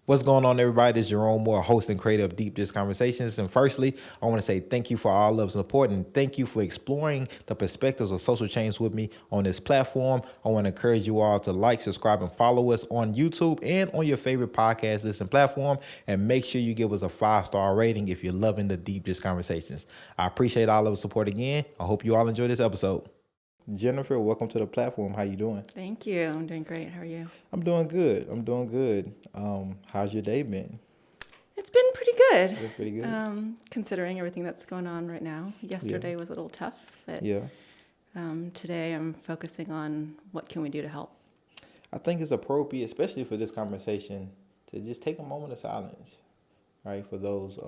What's going on, everybody? This is Jerome Moore, host and creator of Deep Dish Conversations. And firstly, I want to say thank you for all love and support, and thank you for exploring the perspectives of social change with me on this platform. I want to encourage you all to like, subscribe, and follow us on YouTube and on your favorite podcast listen platform. And make sure you give us a 5-star rating if you're loving the Deep Dish Conversations. I appreciate all of the support again. I hope you all enjoy this episode. Jennifer, welcome to the platform. How you doing? Thank you. I'm doing great. How are you? I'm doing good. How's your day been? It's been pretty good. It's pretty good. Considering everything that's going on right now. Yesterday was a little tough, but today I'm focusing on what can we do to help. I think it's appropriate, especially for this conversation, to just take a moment of silence, right, for those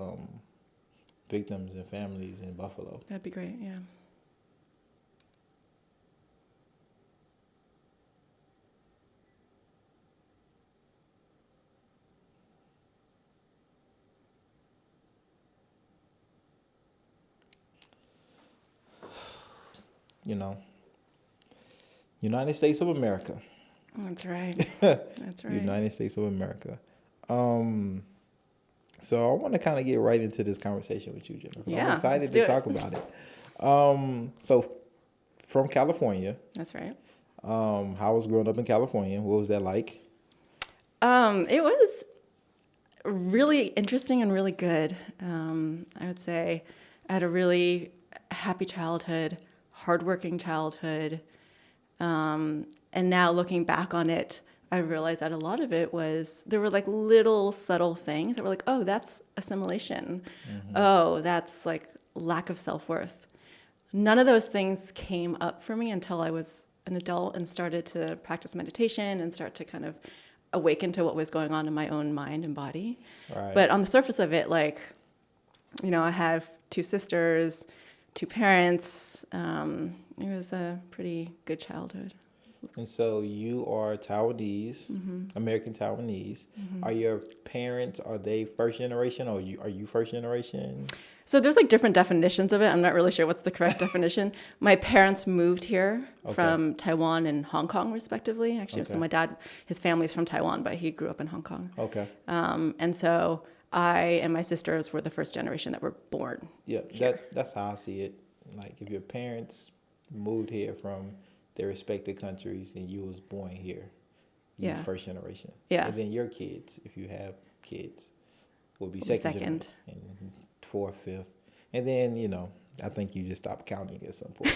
victims and families in Buffalo. That'd be great, yeah. You know, United States of America. That's right. That's right. United States of America. So I want to kind of get right into this conversation with you, Jennifer. Yeah, I'm excited to talk about it. So from California. That's right. How was growing up in California? What was that like? It was really interesting and really good. I would say I had a really happy childhood, hardworking childhood. And now looking back on it, I realized that a lot of it was, there were like little subtle things that were like, oh, that's assimilation. Mm-hmm. Oh, that's like lack of self-worth. None of those things came up for me until I was an adult and started to practice meditation and start to kind of awaken to what was going on in my own mind and body. Right. But on the surface of it, like, I have 2 sisters, 2 parents. It was a pretty good childhood. And so you are Taiwanese, mm-hmm. American Taiwanese. Mm-hmm. Are your parents, are they first generation, or are you first generation? So there's like different definitions of it. I'm not really sure what's the correct definition. My parents moved here from Taiwan and Hong Kong, respectively. Actually, so my dad, his family's from Taiwan, but he grew up in Hong Kong. Okay. And so I and my sisters were the first generation that were born. Yeah, here. That's how I see it. Like if your parents moved here from their respective countries and you was born here, you're first generation. Yeah. And then your kids, if you have kids, will be second. And 4th, 5th. And then, I think you just stop counting at some point.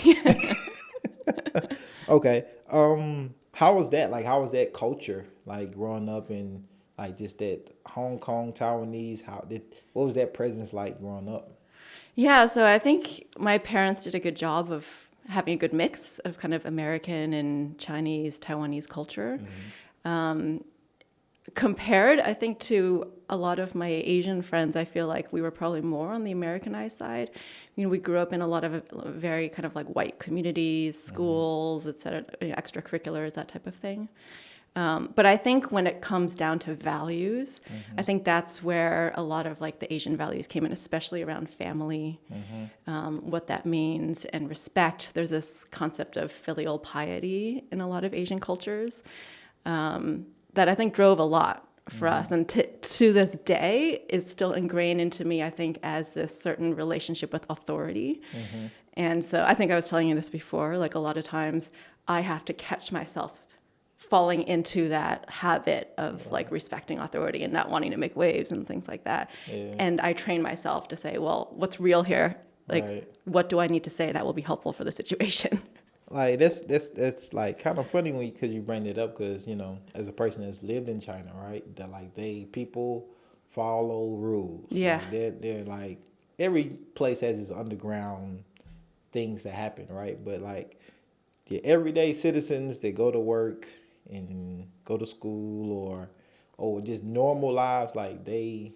Okay. How was that? Like, how was that culture? Like growing up in like just that Hong Kong Taiwanese, what was that presence like growing up? Yeah, so I think my parents did a good job of having a good mix of kind of American and Chinese, Taiwanese culture. Mm-hmm. Compared, I think, to a lot of my Asian friends, I feel like we were probably more on the Americanized side. We grew up in a lot of very kind of like white communities, schools, et cetera, extracurriculars, that type of thing. But I think when it comes down to values, I think that's where a lot of like the Asian values came in, especially around family, what that means, and respect. There's this concept of filial piety in a lot of Asian cultures that I think drove a lot for us. And to this day is still ingrained into me, I think, as this certain relationship with authority. And so I think I was telling you this before, like a lot of times I have to catch myself falling into that habit of like respecting authority and not wanting to make waves and things like that. Yeah. And I train myself to say, well, what's real here? Like, what do I need to say that will be helpful for the situation? Like that's like kind of funny because you bring it up because as a person that's lived in China, right? That like people follow rules. Yeah, like they're like every place has its underground things that happen, right? But like the everyday citizens that go to work and go to school or just normal lives, like they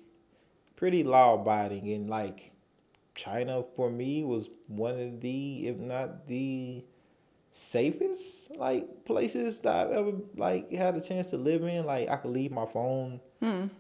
pretty law abiding. And like China for me was one of the, if not the safest like places that I've ever like had a chance to live in. Like I could leave my phone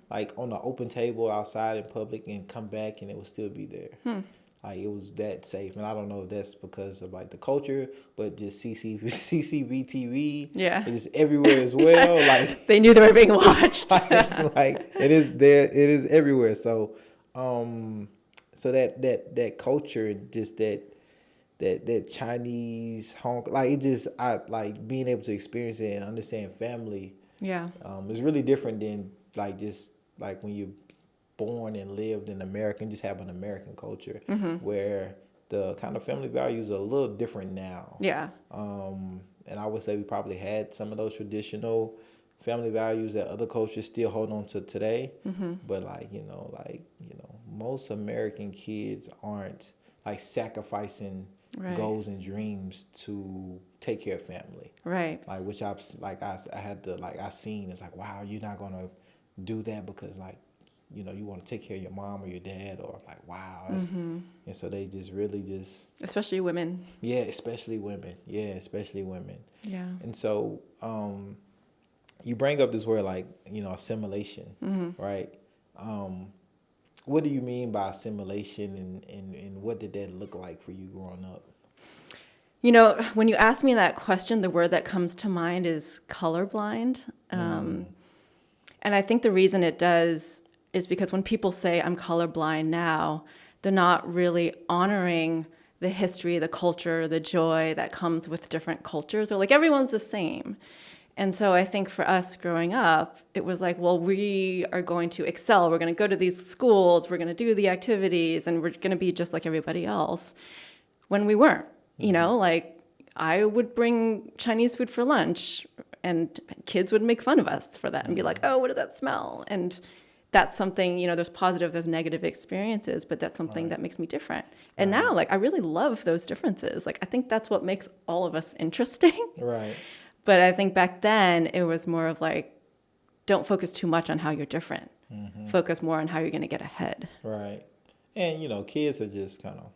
like on the open table outside in public and come back and it would still be there. Like it was that safe, and I don't know if that's because of like the culture, but just CCTV TV Yeah. is just everywhere as well. Like, They knew they were being watched. like it is there, it is everywhere. So, so that culture, just that Chinese Hong, like it just I like being able to experience it and understand family. Yeah. It's really different than like just like when you're born and lived in America and just have an American culture where the kind of family values are a little different now. Yeah. And I would say we probably had some of those traditional family values that other cultures still hold on to today. But most American kids aren't like sacrificing Right. goals and dreams to take care of family. Right. Like which I had to like I seen it's like, wow, you're not gonna do that because like you want to take care of your mom or your dad, or like, wow. And so they just really just, Especially women. yeah, especially women. Yeah, especially women. Yeah. And so you bring up this word like, assimilation, right? What do you mean by assimilation, and what did that look like for you growing up? When you ask me that question, the word that comes to mind is colorblind. And I think the reason it does is because when people say I'm colorblind now, they're not really honoring the history, the culture, the joy that comes with different cultures, or like everyone's the same. And so I think for us growing up, it was like, well, we are going to excel. We're going to go to these schools. We're going to do the activities, and we're going to be just like everybody else. When we weren't, like I would bring Chinese food for lunch, and kids would make fun of us for that and be like, oh, what does that smell? And that's something, there's positive, there's negative experiences, but that's something that makes me different. And now, like, I really love those differences. Like, I think that's what makes all of us interesting. Right. But I think back then it was more of like, don't focus too much on how you're different. Focus more on how you're going to get ahead. Right. And, kids are just kind of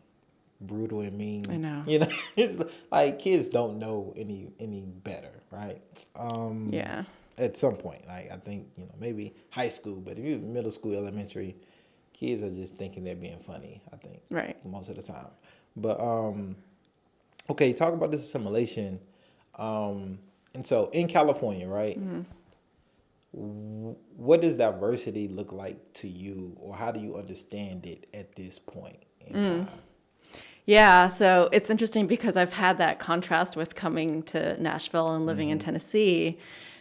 brutal and mean. I know. It's like kids don't know any better, right? Yeah. At some point, like I think maybe high school, but if you're middle school, elementary, kids are just thinking they're being funny. I think Right. most of the time. But okay, talk about this assimilation, and so in California, right? What does diversity look like to you, or how do you understand it at this point in time? Yeah, so it's interesting because I've had that contrast with coming to Nashville and living in Tennessee.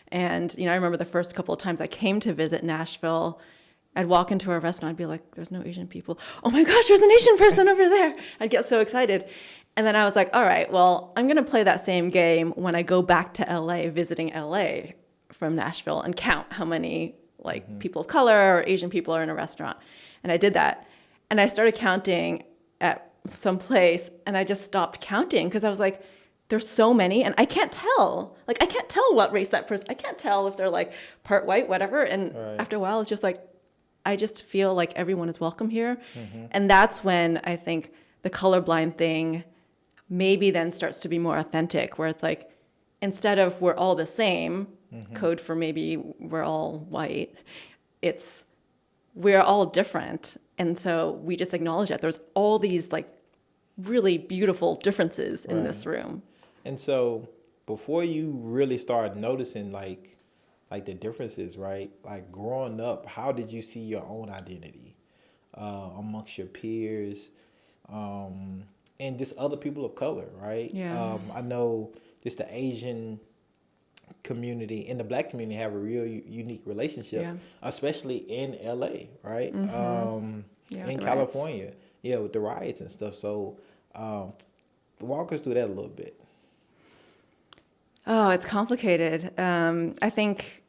And, I remember the first couple of times I came to visit Nashville, I'd walk into a restaurant, I'd be like, there's no Asian people. Oh my gosh, there's an Asian person over there. I'd get so excited. And then I was like, all right, well, I'm going to play that same game when I go back to LA, visiting LA from Nashville, and count how many people of color or Asian people are in a restaurant. And I did that. And I started counting at some place, and I just stopped counting because I was like, there's so many, and I can't tell. Like, I can't tell what race that person, I can't tell if they're like part white, whatever. And after a while, it's just like, I just feel like everyone is welcome here. And that's when I think the colorblind thing maybe then starts to be more authentic, where it's like, instead of we're all the same, code for maybe we're all white, it's we're all different. And so we just acknowledge that there's all these like really beautiful differences in this room. And so before you really start noticing like the differences, right? Like growing up, how did you see your own identity amongst your peers, and just other people of color, right? Yeah. I know just the Asian community and the Black community have a real unique relationship, especially in LA, right? In California, riots. Yeah, with the riots and stuff. So walk us through that a little bit. Oh, it's complicated. I think,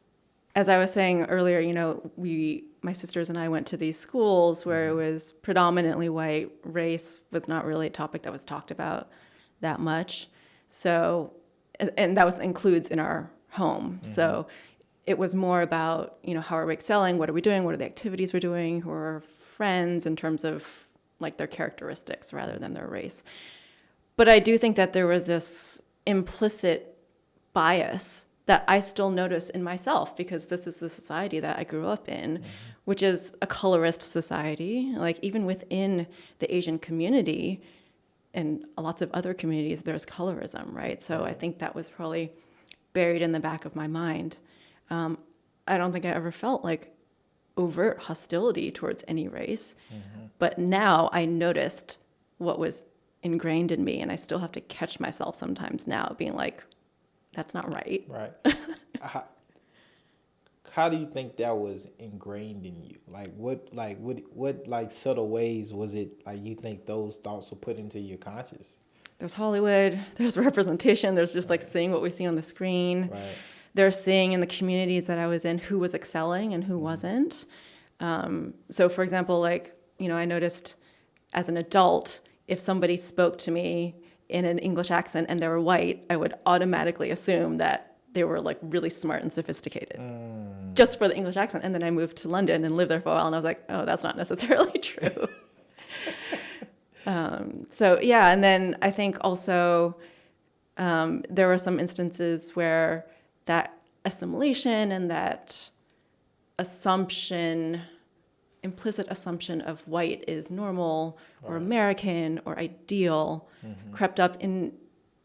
as I was saying earlier, my sisters and I went to these schools where it was predominantly white. Race was not really a topic that was talked about that much. So, and that includes in our home. So it was more about, how are we excelling? What are we doing? What are the activities we're doing? Who are our friends in terms of like their characteristics rather than their race. But I do think that there was this implicit bias that I still notice in myself, because this is the society that I grew up in, which is a colorist society. Like even within the Asian community and lots of other communities, there's colorism, right? So I think that was probably buried in the back of my mind. I don't think I ever felt like overt hostility towards any race, but now I noticed what was ingrained in me, and I still have to catch myself sometimes now being like, that's not right. Right. How do you think that was ingrained in you? What subtle ways was it like you think those thoughts were put into your conscious? There's Hollywood, there's representation, there's just like seeing what we see on the screen. Right. There's seeing in the communities that I was in who was excelling and who wasn't. So for example, like, I noticed as an adult, if somebody spoke to me in an English accent and they were white, I would automatically assume that they were like really smart and sophisticated just for the English accent. And then I moved to London and lived there for a while, and I was like, oh, that's not necessarily true. So yeah, and then I think also there were some instances where that assimilation and that implicit assumption of white is normal or American or ideal crept up in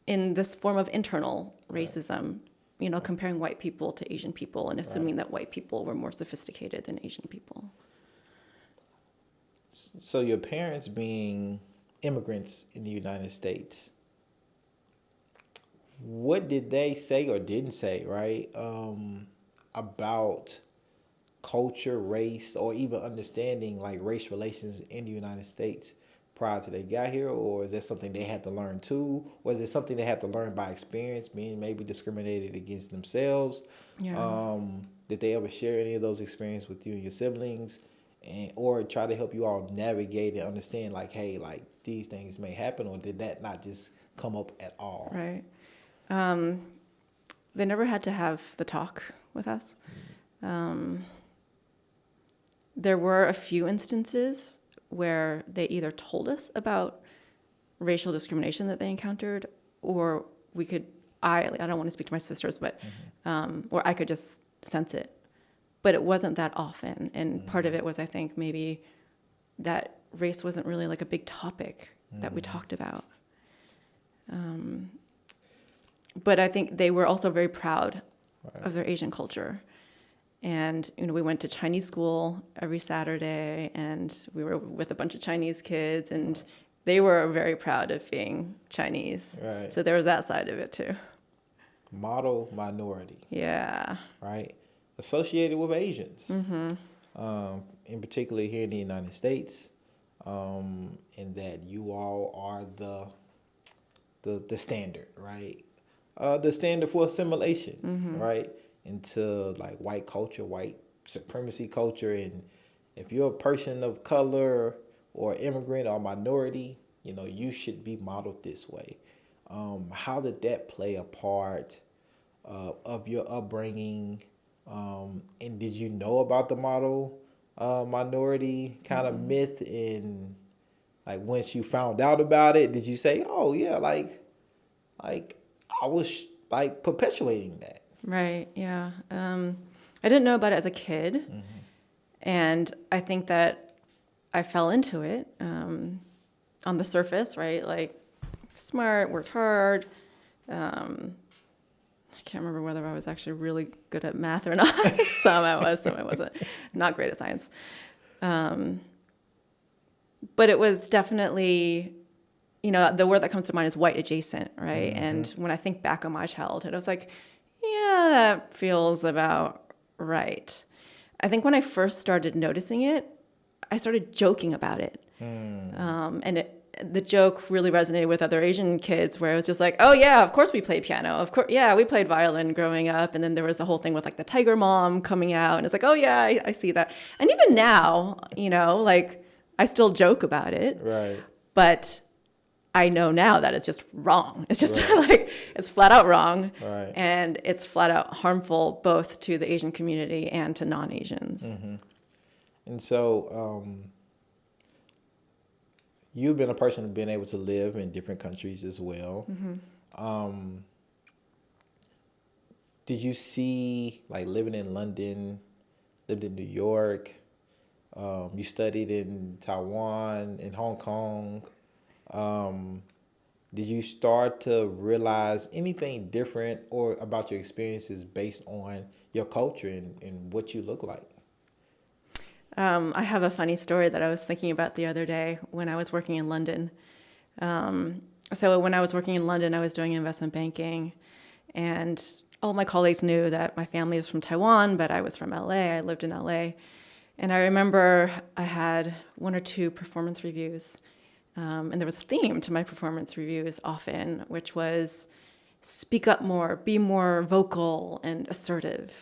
this form of internal racism, comparing white people to Asian people and assuming that white people were more sophisticated than Asian people. So your parents being immigrants in the United States, what did they say or didn't say, right, about culture, race, or even understanding like race relations in the United States prior to they got here? Or is that something they had to learn too? Or is it something they had to learn by experience, being maybe discriminated against themselves? Yeah. Did they ever share any of those experiences with you and your siblings? Or try to help you all navigate and understand like, hey, like these things may happen? Or did that not just come up at all? Right. They never had to have the talk with us. There were a few instances where they either told us about racial discrimination that they encountered, or I don't want to speak to my sisters, but or I could just sense it. But it wasn't that often, and part of it was, I think, maybe that race wasn't really like a big topic that we talked about. But I think they were also very proud of their Asian culture. And, we went to Chinese school every Saturday, and we were with a bunch of Chinese kids, and they were very proud of being Chinese. Right. So there was that side of it too. Model minority. Yeah. Right. Associated with Asians. In particular here in the United States, in that you all are the standard, right? The standard for assimilation, right? Into like white culture, white supremacy culture. And if you're a person of color or immigrant or minority, you should be modeled this way. How did that play a part of your upbringing? And did you know about the model minority kind of myth? And like once you found out about it, did you say, oh yeah, like I was like perpetuating that? Right, yeah. I didn't know about it as a kid, and I think that I fell into it on the surface, right? Like, smart, worked hard. I can't remember whether I was actually really good at math or not. Some I was, some I wasn't. Not great at science. But it was definitely, the word that comes to mind is white adjacent, right? And when I think back on my childhood, I was like, yeah, that feels about right. I think when I first started noticing it, I started joking about it. And the joke really resonated with other Asian kids, where it was just like, oh yeah, of course we played piano. Of course, yeah, we played violin growing up. And then there was the whole thing with like the tiger mom coming out. And it's like, oh yeah, I see that. And even now, like I still joke about it. Right. But I know now that it's just wrong. It's just like, it's flat out wrong. Right. And it's flat out harmful both to the Asian community and to non-Asians. And so you've been a person who's been able to live in different countries as well. did you see, like, living in London, lived in New York, you studied in Taiwan, in Hong Kong. Did you start to realize anything different or about your experiences based on your culture and what you look like? I have a funny story that I was thinking about the other day when I was working in London. So when I was working in London, I was doing investment banking, and all my colleagues knew that my family was from Taiwan, but I was from LA. I lived in LA. And I remember I had one or two performance reviews, and there was a theme to my performance reviews often, which was speak up more, be more vocal and assertive.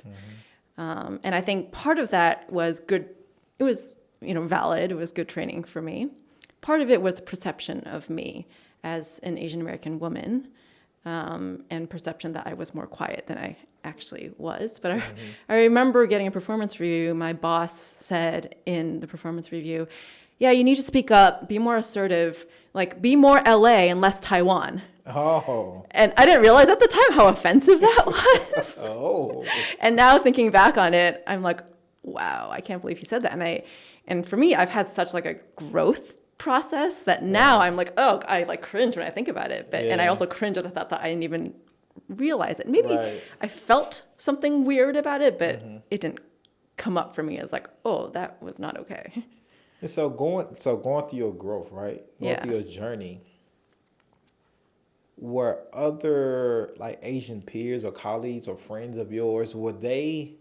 And I think part of that was good. It was, valid. It was good training for me. Part of it was perception of me as an Asian American woman, and perception that I was more quiet than I actually was. But I remember getting a performance review. My boss said in the performance review, yeah, you need to speak up, be more assertive, like be more LA and less Taiwan. Oh. And I didn't realize at the time how offensive that was. Oh. And now thinking back on it, I'm like, wow, I can't believe he said that. And for me, I've had such like a growth process that now I'm like, oh, I like cringe when I think about it. But and I also cringe at the thought that I didn't even realize it. Maybe I felt something weird about it, but it didn't come up for me as like, oh, that was not okay. And so going through your growth, right? Going through your journey, were other like Asian peers or colleagues or friends of yours, did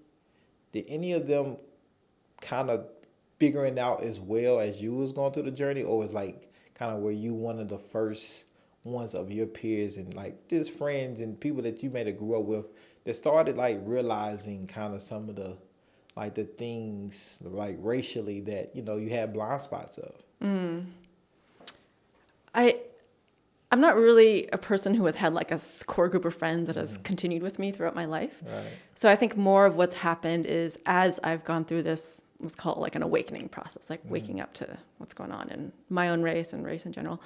any of them kind of figuring out as well as you was going through the journey, or was like kind of were you one of the first ones of your peers and like just friends and people that you may have grew up with that started like realizing kind of some of the like the things like racially that you had blind spots of? I'm not really a person who has had like a core group of friends that has continued with me throughout my life. Right. So I think more of what's happened is as I've gone through this, let's call it like an awakening process, like waking up to what's going on in my own race and race in general.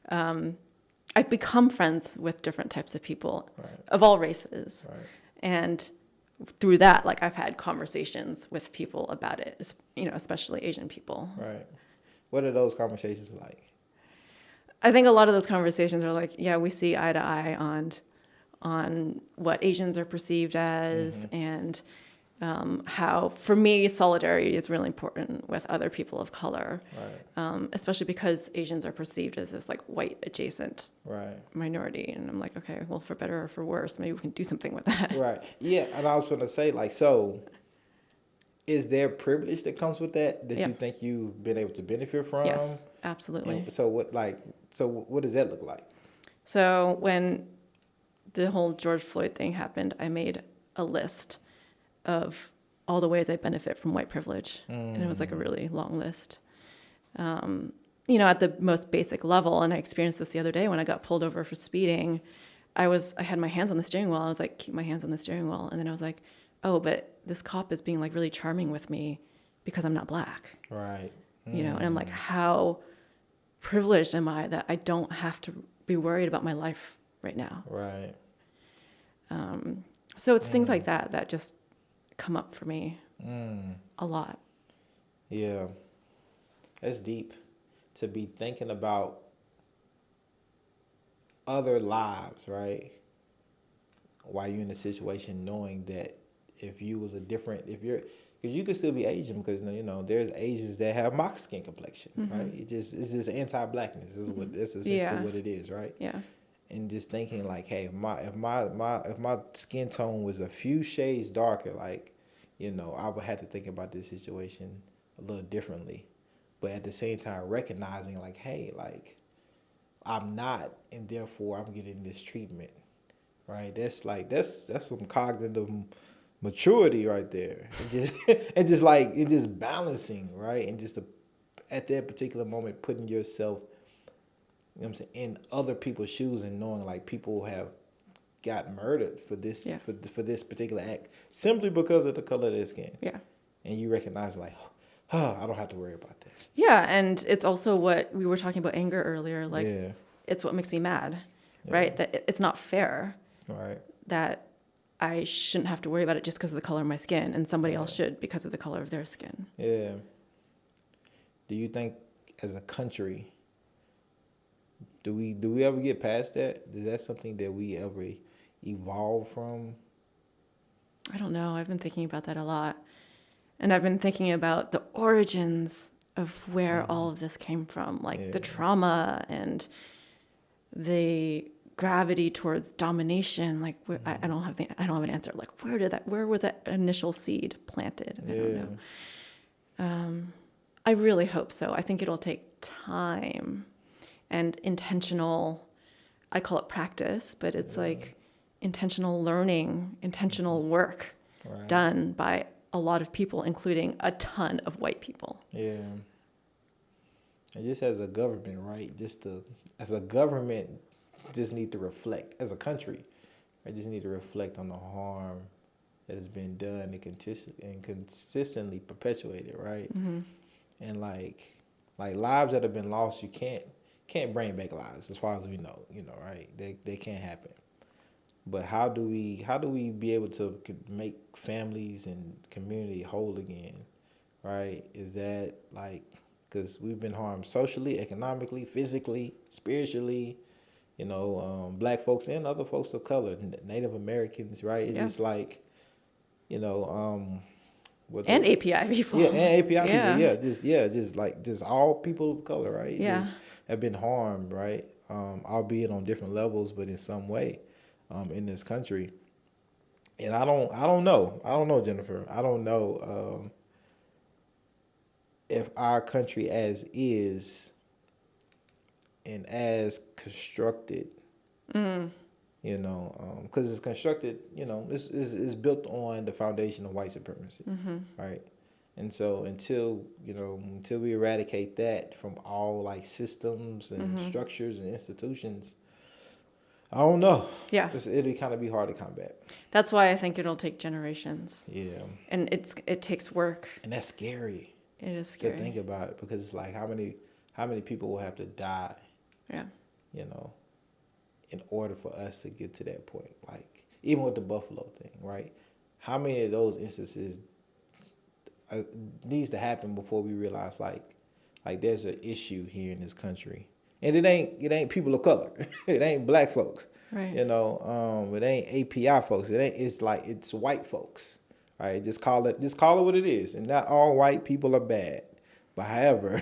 I've become friends with different types of people of all races. Right. And through that, like I've had conversations with people about it, especially Asian people. Right. What are those conversations like? I think a lot of those conversations are like, yeah, we see eye to eye on what Asians are perceived as, and how, for me, solidarity is really important with other people of color, especially because Asians are perceived as this like white adjacent minority. And I'm like, okay, well, for better or for worse, maybe we can do something with that. Right. Yeah, and I was going to say, like, so is there privilege that comes with that you think you've been able to benefit from? Yes, absolutely. And so what does that look like? So when the whole George Floyd thing happened, I made a list of all the ways I benefit from white privilege. And it was like a really long list. At the most basic level, and I experienced this the other day when I got pulled over for speeding, I had my hands on the steering wheel. I was like, keep my hands on the steering wheel. And then I was like, oh, but this cop is being like really charming with me because I'm not black. Right. And I'm like, how privileged am I that I don't have to be worried about my life right now? Right. So it's things like that just come up for me a lot. Yeah. That's deep to be thinking about other lives, right? While you're in a situation knowing that if you was because you could still be Asian because there's Asians that have mock skin complexion, right? It's just anti-blackness. This is essentially what it is, right? Yeah. And just thinking like, hey, if my skin tone was a few shades darker, like, I would have to think about this situation a little differently. But at the same time, recognizing like, hey, like I'm not, and therefore I'm getting this treatment, right? That's some cognitive maturity right there, and just balancing, right, and just at that particular moment putting yourself, in other people's shoes and knowing like people have got murdered for this for this particular act simply because of the color of their skin. Yeah, and you recognize like, I don't have to worry about that. Yeah, and it's also what we were talking about anger earlier. Like, it's what makes me mad, right? That it's not fair. Right. That I shouldn't have to worry about it just because of the color of my skin, and somebody else should because of the color of their skin. Yeah. Do you think as a country, do we ever get past that? Is that something that we ever evolve from? I don't know. I've been thinking about that a lot. And I've been thinking about the origins of where all of this came from, like the trauma and the gravity towards domination. Like I don't have an answer. Like where was that initial seed planted? I don't know. I really hope so. I think it'll take time and intentional, I call it practice, but it's like intentional learning, intentional work done by a lot of people, including a ton of white people. Yeah. And just as a government, right? As a government, just need to reflect. As a country, I just need to reflect on the harm that has been done and consistently perpetuated, right? Mm-hmm. And like lives that have been lost, you can't bring back lives as far as we know, right? They can't happen. But how do we be able to make families and community whole again, right? Is that like, because we've been harmed socially, economically, physically, spiritually, Black folks and other folks of color, Native Americans, right? It's just like, and API people. Yeah, and API people, just all people of color, right? Just have been harmed, right? Albeit on different levels, but in some way, in this country. And I don't know, Jennifer. I don't know if our country as is and as constructed, because it's constructed, it's built on the foundation of white supremacy, right? And so until we eradicate that from all like systems and structures and institutions, I don't know. Yeah. It'll kind of be hard to combat. That's why I think it'll take generations. Yeah. And it takes work. And that's scary. It is scary. To think about it, because it's like how many people will have to die, yeah, in order for us to get to that point. Like even with the Buffalo thing, right? How many of those instances needs to happen before we realize like there's an issue here in this country, and it ain't people of color, it ain't Black folks, right? It ain't API folks, it's white folks, right? Just call it what it is, and not all white people are bad, but however,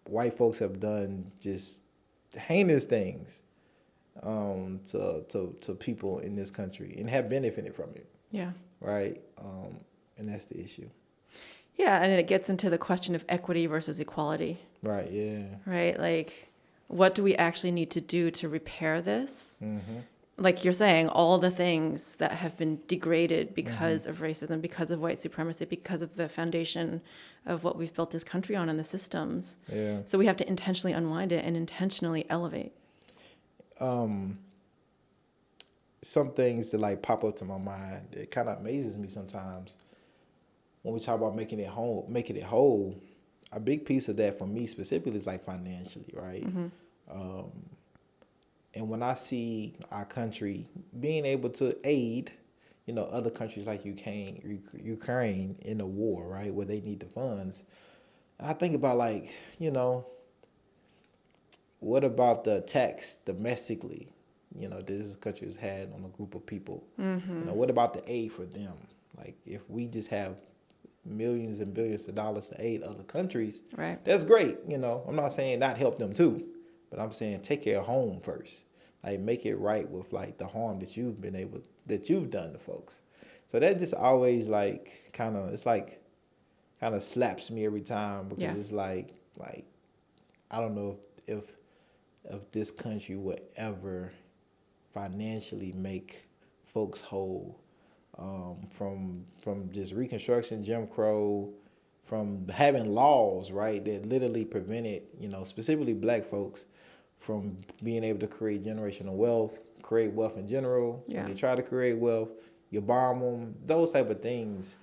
white folks have done just heinous things to people in this country and have benefited from it. Yeah. Right. And that's the issue. Yeah, and it gets into the question of equity versus equality. Right. Yeah. Right. Like, what do we actually need to do to repair this? Mm-hmm. Like you're saying, all the things that have been degraded because of racism, because of white supremacy, because of the foundation of what we've built this country on and the systems. Yeah. So we have to intentionally unwind it and intentionally elevate. Some things that like pop up to my mind, it kind of amazes me sometimes when we talk about making it whole. A big piece of that for me specifically is like financially, right? Mm-hmm. And when I see our country being able to aid, other countries like Ukraine in the war, right, where they need the funds, I think about like, what about the attacks domestically, this country has had on a group of people? Mm-hmm. What about the aid for them? Like if we just have millions and billions of dollars to aid other countries, right, that's great. I'm not saying not help them too, but I'm saying take care of home first. Like make it right with like the harm that you've done to folks. So that just always like kind of slaps me every time, because it's like I don't know if this country would ever financially make folks whole, from just Reconstruction, Jim Crow, from having laws, right, that literally prevented, specifically Black folks from being able to create generational wealth, create wealth in general. Yeah. When they try to create wealth, you bomb them. Those type of things,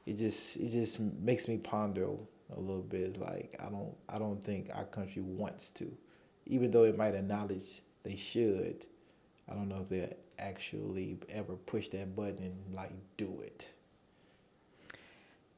it just makes me ponder a little bit. It's like I don't think our country wants to, even though it might acknowledge they should. I don't know if they actually ever push that button and like do it.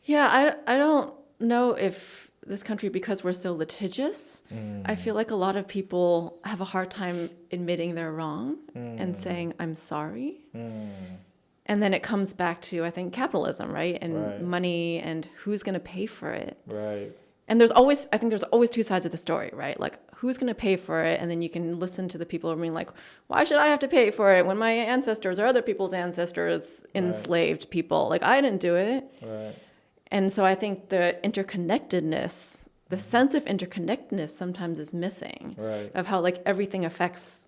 Yeah, I don't know if this country, because we're so litigious, I feel like a lot of people have a hard time admitting they're wrong and saying, I'm sorry. And then it comes back to, I think, capitalism, right? And Right. money and who's going to pay for it. Right. And I think there's always two sides of the story, right? Like, who's going to pay for it? And then you can listen to the people who are being like, why should I have to pay for it when my ancestors or other people's ancestors enslaved people? Like, I didn't do it. Right. And so I think the interconnectedness, the sense of interconnectedness sometimes is missing. Right. Of how like everything affects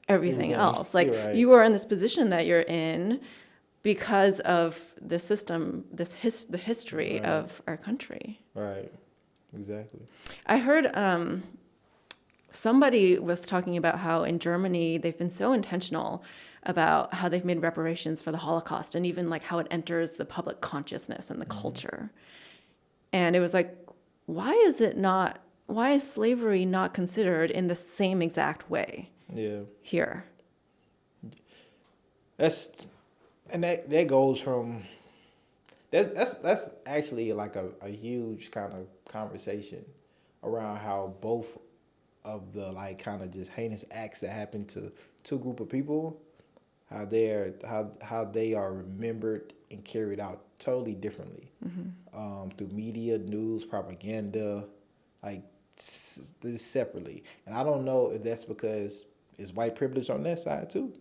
everything Yeah, else. Like you're right. you are in this position that you're in because of the system, the history Right. of our country. Right. Exactly. I heard somebody was talking about how in Germany they've been so intentional about how they've made reparations for the Holocaust and even like how it enters the public consciousness and the culture. And it was like, why is slavery not considered in the same exact way Yeah. here? That goes from that's actually like a huge kind of conversation around how both of the like kind of just heinous acts that happen to two group of people, how they are remembered and carried out totally differently through media, news, propaganda, like this separately. And I don't know if that's because it's white privilege on that side too.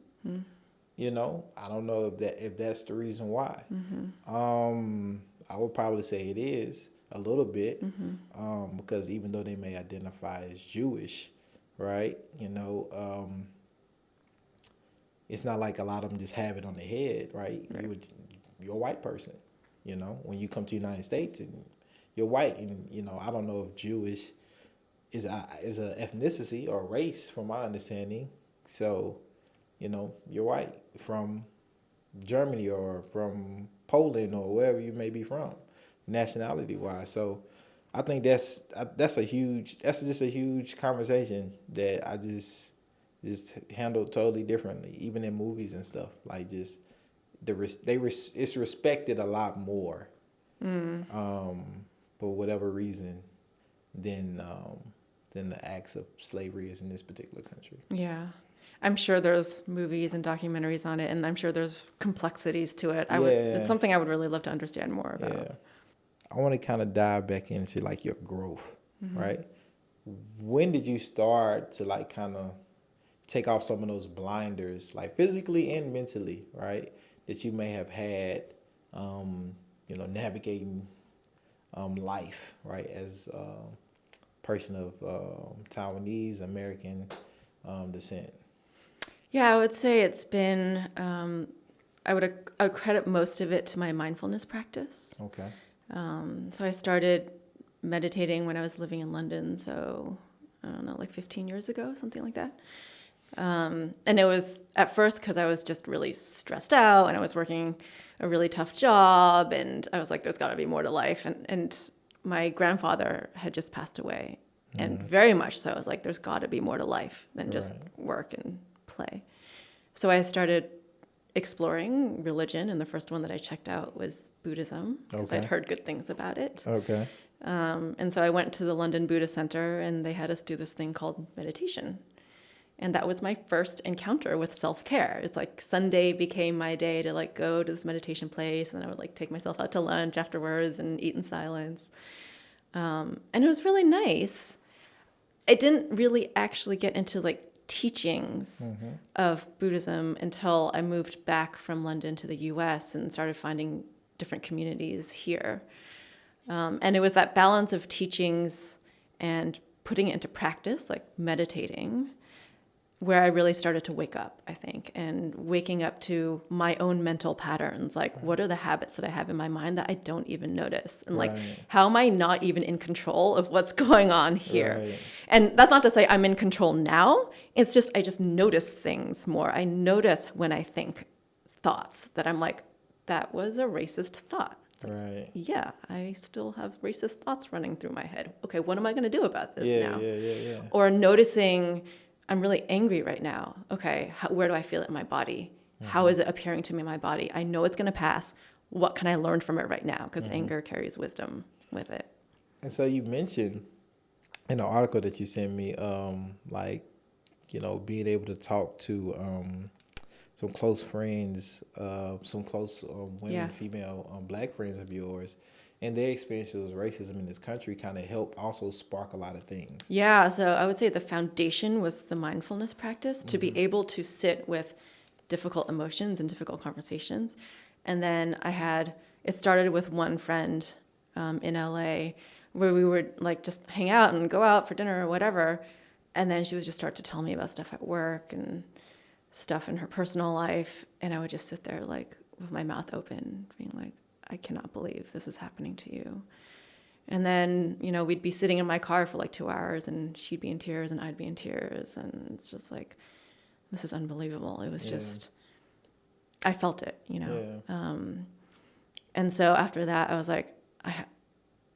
You know, I don't know if that's the reason why. I would probably say it is a little bit because even though they may identify as Jewish, right? You know, it's not like a lot of them just have it on their head, right? You're a white person, you know. When you come to the United States and you're white, and you know, I don't know if Jewish is a ethnicity or race, from my understanding. So, you know, you're white from Germany or from Poland or wherever you may be from, nationality wise. So, I think that's just a huge conversation that I just handled totally differently, even in movies and stuff. Like just it's respected a lot more, for whatever reason, than the acts of slavery is in this particular country. Yeah. I'm sure there's movies and documentaries on it, and I'm sure there's complexities to it. It's something I would really love to understand more about. Yeah. I want to kind of dive back into like your growth, right? When did you start to like kind of take off some of those blinders, like physically and mentally, right? That you may have had, you know, navigating life, right? As a person of Taiwanese American descent. Yeah, I would say it's been, I would credit most of it to my mindfulness practice. Okay. So I started meditating when I was living in London, so I don't know, like 15 years ago, something like that. And it was at first because I was just really stressed out and I was working a really tough job, and I was like, there's got to be more to life. And my grandfather had just passed away, and very much so. I was like, there's got to be more to life than just work and play. So I started exploring religion, and the first one that I checked out was Buddhism because I'd heard good things about it. Okay. And so I went to the London Buddhist Center, and they had us do this thing called meditation. And that was my first encounter with self-care. It's like Sunday became my day to like go to this meditation place, and then I would like take myself out to lunch afterwards and eat in silence. And it was really nice. I didn't really actually get into like teachings of Buddhism until I moved back from London to the US and started finding different communities here. And it was that balance of teachings and putting it into practice, like meditating, where I really started to wake up, I think, and waking up to my own mental patterns. Like, what are the habits that I have in my mind that I don't even notice? And like, how am I not even in control of what's going on here? Right. And that's not to say I'm in control now. It's just, I just notice things more. I notice when I think thoughts that I'm like, that was a racist thought. Right. Yeah, I still have racist thoughts running through my head. Okay, what am I going to do about this now? Yeah. Or noticing I'm really angry right now. Okay, where do I feel it in my body? How is it appearing to me in my body? I know it's going to pass. What can I learn from it right now? Because anger carries wisdom with it. And so you mentioned in the article that you sent me, like, being able to talk to some close friends, some close women, female Black friends of yours, and their experiences with racism in this country kind of helped also spark a lot of things. Yeah, so I would say the foundation was the mindfulness practice, to be able to sit with difficult emotions and difficult conversations. And then it started with one friend in LA where we would like just hang out and go out for dinner or whatever. And then she would just start to tell me about stuff at work and stuff in her personal life. And I would just sit there like with my mouth open, being like, I cannot believe this is happening to you. And then, we'd be sitting in my car for like 2 hours and she'd be in tears and I'd be in tears. And it's just like, this is unbelievable. It was just, I felt it, and so after that, I was like,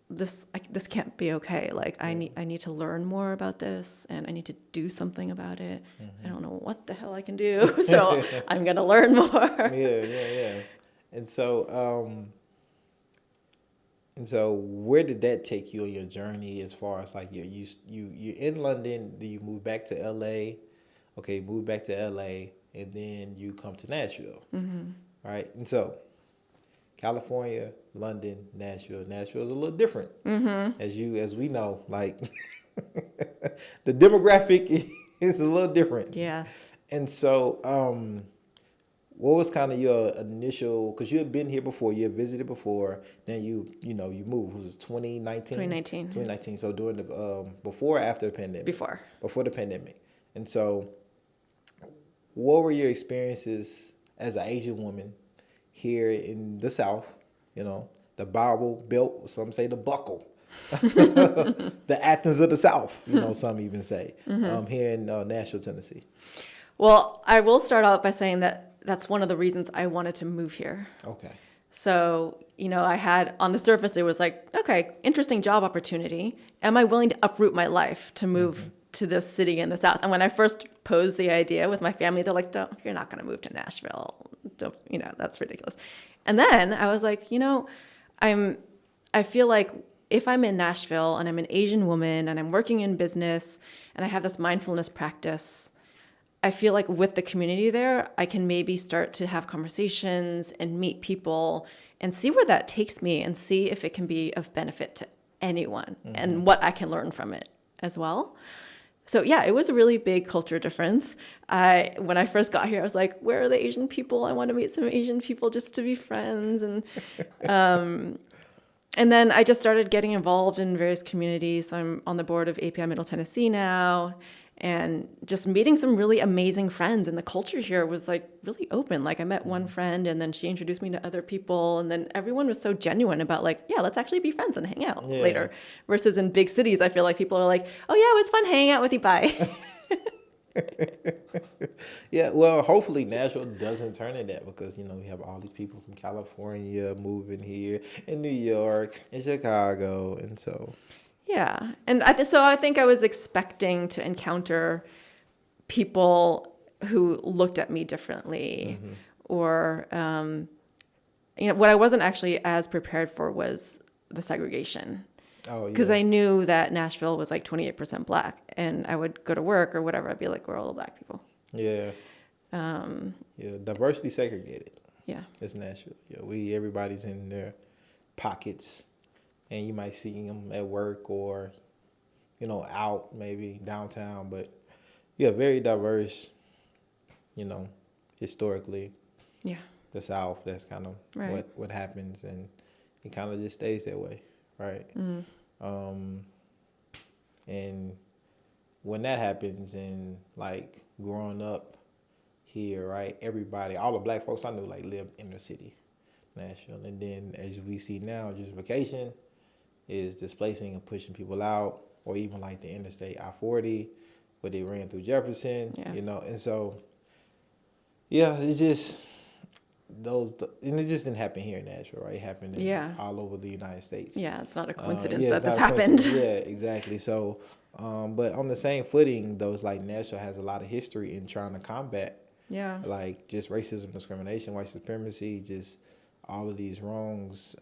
this can't be okay. Like, I need to learn more about this and I need to do something about it. I don't know what the hell I can do. So I'm going to learn more. Yeah. And so where did that take you on your journey as far as like you're in London, then you move back to LA. Okay, move back to LA, and then you come to Nashville. Right? And so California, London, Nashville. Nashville is a little different. As we know, like the demographic is a little different. Yes. And so what was kind of your initial, because you had been here before, you had visited before, then you moved. Was it 2019? 2019. So during the before or after the pandemic? Before the pandemic. And so what were your experiences as an Asian woman here in the South? The Bible Belt, some say the buckle, the Athens of the South, some even say, here in Nashville, Tennessee. Well, I will start out by saying that's one of the reasons I wanted to move here. Okay. So, I had, on the surface, it was like, okay, interesting job opportunity. Am I willing to uproot my life to move to this city in the South? And when I first posed the idea with my family, they're like, you're not going to move to Nashville. That's ridiculous. And then I was like, I feel like if I'm in Nashville and I'm an Asian woman and I'm working in business and I have this mindfulness practice, I feel like with the community there, I can maybe start to have conversations and meet people and see where that takes me and see if it can be of benefit to anyone and what I can learn from it as well. So yeah, it was a really big culture difference. When I first got here, I was like, where are the Asian people? I want to meet some Asian people just to be friends. And then I just started getting involved in various communities. So I'm on the board of API Middle Tennessee now. And just meeting some really amazing friends. And the culture here was like really open. Like I met one friend and then she introduced me to other people. And then everyone was so genuine about like, yeah, let's actually be friends and hang out later. Versus in big cities, I feel like people are like, oh yeah, it was fun hanging out with you, bye. Yeah, well, hopefully Nashville doesn't turn into that because, we have all these people from California moving here, in New York, in Chicago, and so... Yeah. And so I think I was expecting to encounter people who looked at me differently or, what I wasn't actually as prepared for was the segregation. Oh, yeah. Because I knew that Nashville was like 28% Black and I would go to work or whatever. I'd be like, we're all the Black people. Yeah. Diversity segregated. Yeah. It's Nashville. Yeah. Everybody's in their pockets. And you might see them at work or, out maybe downtown. But, yeah, very diverse, historically. Yeah. The South, that's kind of what happens. And it kind of just stays that way, right? And when that happens and, like, growing up here, right, everybody, all the Black folks I knew, like, lived in the city, Nashville. And then as we see now, gentrification is displacing and pushing people out, or even like the interstate I-40, where they ran through Jefferson, and so, yeah, it's just and it just didn't happen here in Nashville, right? It happened all over the United States. Yeah, it's not a coincidence that this happened. Yeah, exactly. So, but on the same footing, those like Nashville has a lot of history in trying to combat Yeah. Like just racism, discrimination, white supremacy, just all of these wrongs.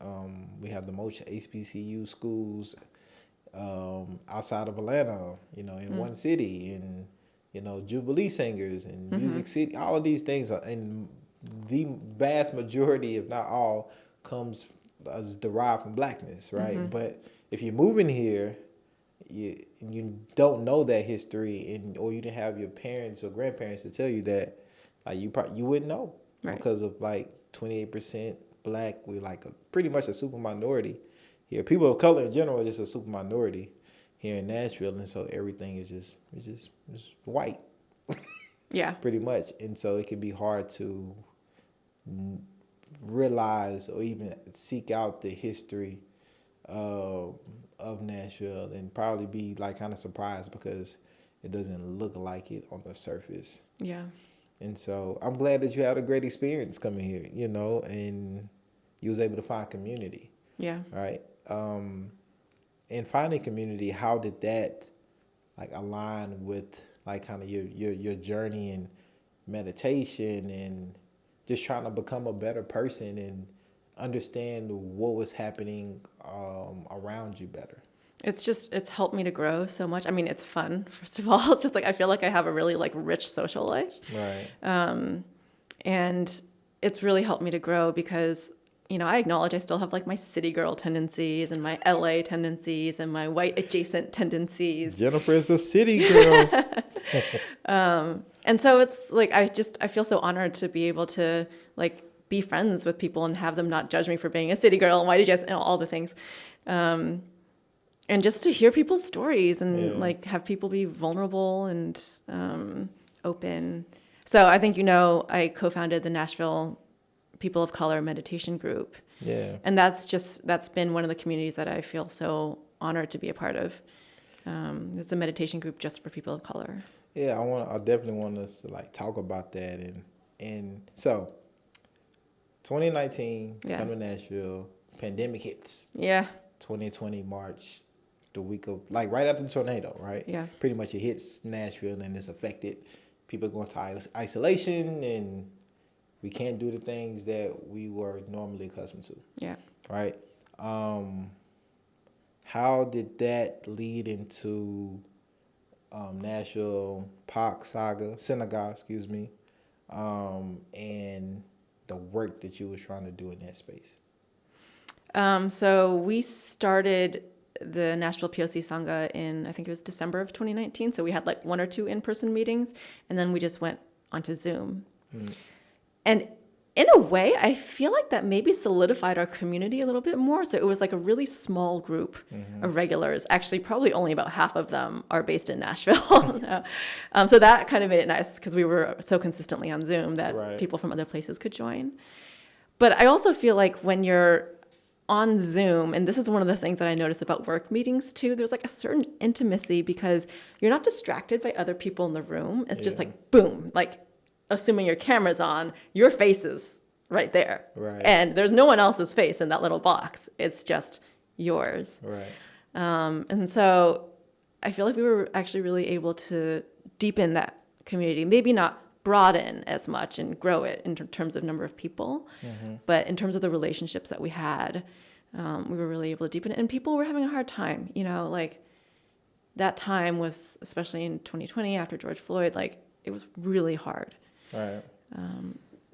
We have the most HBCU schools outside of Atlanta, in one city, and Jubilee singers and Music City. All of these things are, and the vast majority, if not all, comes as derived from blackness, right? But if you're moving here, you don't know that history, or you didn't have your parents or grandparents to tell you that, like you wouldn't know, Right. because of like 28% black. We're like pretty much a super minority here. People of color in general are just a super minority here in Nashville, and so everything is just white, Yeah. pretty much, and so it can be hard to realize or even seek out the history of Nashville, and probably be like kind of surprised because it doesn't look like it on the surface. Yeah. And so I'm glad that you had a great experience coming here, and you was able to find community, Yeah. right? And finding community, how did that like align with like kind of your journey in meditation and just trying to become a better person and understand what was happening around you better? It's helped me to grow so much. I mean, it's fun, first of all. It's just like I feel like I have a really like rich social life. Right. And it's really helped me to grow because, I acknowledge I still have like my city girl tendencies and my LA tendencies and my white adjacent tendencies. Jennifer is a city girl. And so it's like I feel so honored to be able to like be friends with people and have them not judge me for being a city girl and white adjacent and all the things. And just to hear people's stories and like have people be vulnerable and open. So I think, I co-founded the Nashville People of Color Meditation Group. Yeah. And that's been one of the communities that I feel so honored to be a part of. It's a meditation group just for people of color. Yeah, I definitely want us to like talk about that, and so 2019, come to Nashville, pandemic hits. Yeah. 2020 March, the week of like right after the tornado, right? Yeah. Pretty much it hits Nashville and it's affected. People going to isolation, and we can't do the things that we were normally accustomed to. Yeah. Right. How did that lead into Nashville POC Sangha, excuse me, and the work that you was trying to do in that space? So we started the Nashville POC Sangha in, I think it was December of 2019. So we had like 1 or 2 in-person meetings, and then we just went onto Zoom. And in a way, I feel like that maybe solidified our community a little bit more. So it was like a really small group of regulars. Actually, probably only about half of them are based in Nashville. So that kind of made it nice because we were so consistently on Zoom that people from other places could join. But I also feel like when you're on Zoom, and this is one of the things that I notice about work meetings too, there's like a certain intimacy because you're not distracted by other people in the room. It's just like, boom, like assuming your camera's on, your face is right there. Right. And there's no one else's face in that little box. It's just yours. Right. And so I feel like we were actually really able to deepen that community, maybe not broaden as much and grow it in terms of number of people, but in terms of the relationships that we had, we were really able to deepen it. And people were having a hard time, like that time was, especially in 2020 after George Floyd, like it was really hard. Right.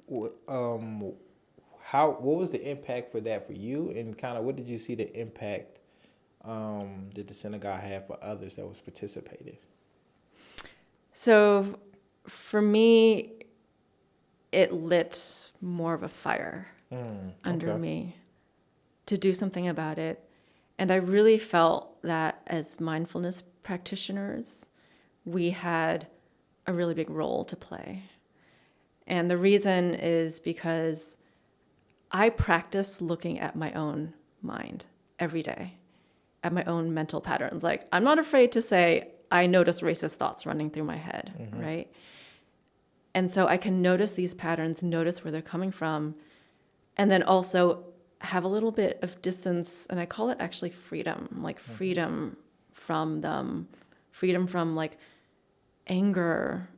What was the impact for that for you, and kind of what did you see the impact that the synagogue had for others that was participating? So for me, it lit more of a fire under me to do something about it. And I really felt that as mindfulness practitioners, we had a really big role to play. And the reason is because I practice looking at my own mind every day, at my own mental patterns. Like, I'm not afraid to say, I notice racist thoughts running through my head, right? And so I can notice these patterns, notice where they're coming from, and then also have a little bit of distance, and I call it actually freedom, like freedom from them, freedom from like anger,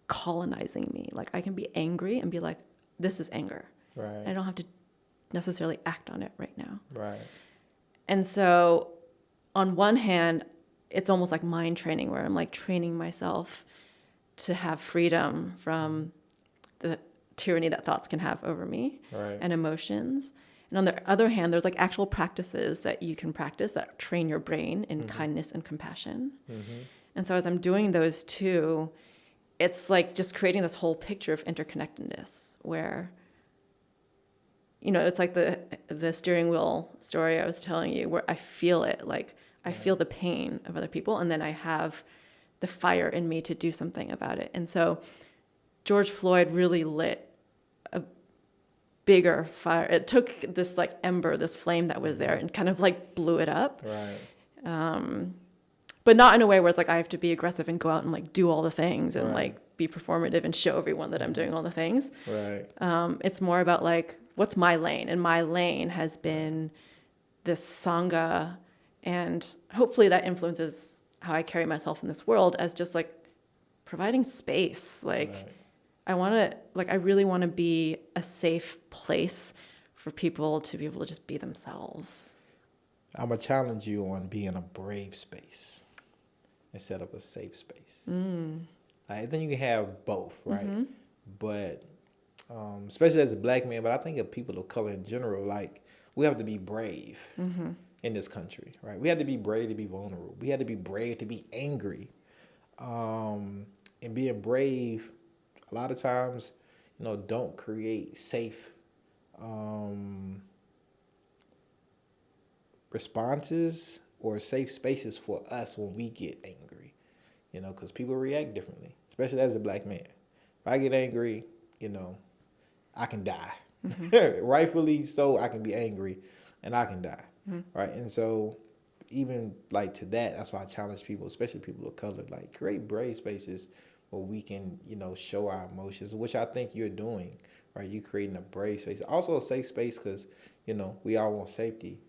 colonizing me. Like I can be angry and be like, this is anger. Right. I don't have to necessarily act on it right now. Right. And so on one hand, it's almost like mind training where I'm like training myself to have freedom from the tyranny that thoughts can have over me Right. and emotions. And on the other hand, there's like actual practices that you can practice that train your brain in kindness and compassion. And so as I'm doing those two, it's like just creating this whole picture of interconnectedness where, you know, it's like the steering wheel story I was telling you where I feel it, like I feel the pain of other people, and then I have the fire in me to do something about it. And so George Floyd really lit a bigger fire. It took this like ember, this flame that was there, and kind of like blew it up. Right. But not in a way where it's like I have to be aggressive and go out and like do all the things and Right. like be performative and show everyone that I'm doing all the things. Right. It's more about like, what's my lane? And my lane has been this Sangha, and hopefully that influences how I carry myself in this world as just like providing space. Like Right. I really want to be a safe place for people to be able to just be themselves. I'm going to challenge you on being a brave space instead of a safe space. I think you can have both, right? But especially as a black man, but I think of people of color in general, like we have to be brave in this country, right? We have to be brave to be vulnerable. We have to be brave to be angry. And being brave, a lot of times, you know, don't create safe responses or safe spaces for us when we get angry, you know, because people react differently, especially as a black man. If I get angry, you know, I can die. Rightfully so, I can be angry and I can die, right? And so even like to that, that's why I challenge people, especially people of color, like create brave spaces where we can, you know, show our emotions, which I think you're doing, right? You creating a brave space. Also a safe space because, you know, we all want safety,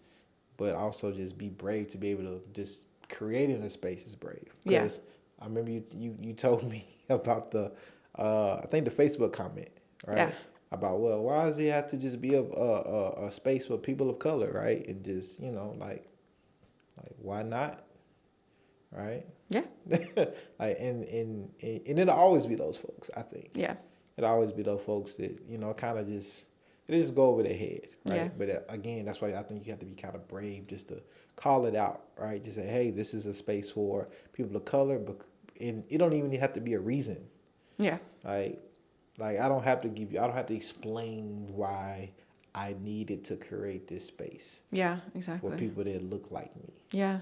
but also just be brave to be able to just creating a space is brave. Because I remember you told me about the, I think the Facebook comment, right? Yeah. About, well, why does it have to just be a space for people of color, right? And just, you know, like why not, right? Yeah. Like and it'll always be those folks, I think. Yeah. It'll always be those folks that, you know, kind of just they just go over their head, right? Yeah. But again, that's why I think you have to be kind of brave just to call it out, right? Just say, hey, this is a space for people of color, but and it don't even have to be a reason. Yeah. Like I don't have to explain why I needed to create this space Yeah, exactly. for people that look like me. Yeah.